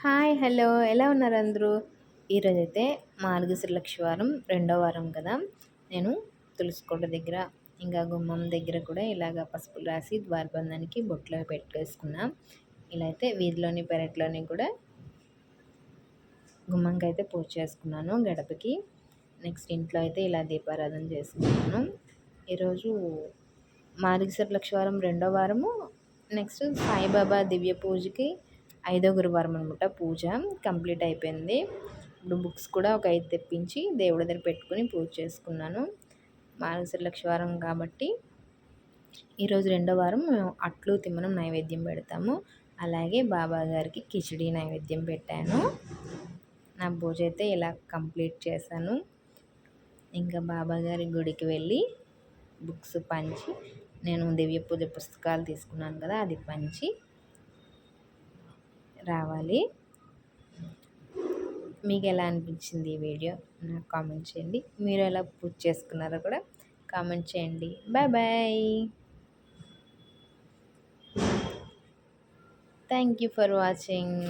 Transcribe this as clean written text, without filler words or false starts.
Hi! Hello! ఎలా ఉన్నారు అందరూ? ఈరోజైతే మార్గశిర వారం రెండో వారం కదా! నేను తులసి కోట దగ్గర, ఇంకా గుమ్మం దగ్గర కూడా ఇలాగ పసుపులు రాసి ద్వారబంధానికి బొట్లు పెట్టేసుకున్నా. ఇలా అయితే వీధిలోని పెరట్లోని కూడా గుమ్మంకైతే పూజ చేసుకున్నాను గడపకి. నెక్స్ట్ ఇంట్లో అయితే ఇలా దీపారాధన చేసుకున్నాను. ఈరోజు మార్గశిర వారం రెండో వారము. నెక్స్ట్ సాయిబాబా దివ్య పూజకి ఐదో గురువారం అనమాట. పూజ కంప్లీట్ అయిపోయింది. ఇప్పుడు బుక్స్ కూడా ఒక 5 తెప్పించి దేవుడి దగ్గర పెట్టుకుని పూజ చేసుకున్నాను. మార్గశిర వారం కాబట్టి ఈరోజు రెండో వారం మేము అట్లు తిమ్మనం నైవేద్యం పెడతాము. అలాగే బాబా గారికి కిచిడి నైవేద్యం పెట్టాను. నా పూజ అయితే ఇలా కంప్లీట్ చేశాను. ఇంకా బాబా గారి గుడికి వెళ్ళి బుక్స్ పంచి, నేను దివ్య పూజ పుస్తకాలు తీసుకున్నాను కదా, అది పంచి రావాలి. మీకు ఎలా అనిపించింది ఈ వీడియో నాకు కామెంట్ చేయండి. మీరు ఎలా పూజ చేసుకున్నారో కూడా కామెంట్ చేయండి. Bye bye. Thank you for watching.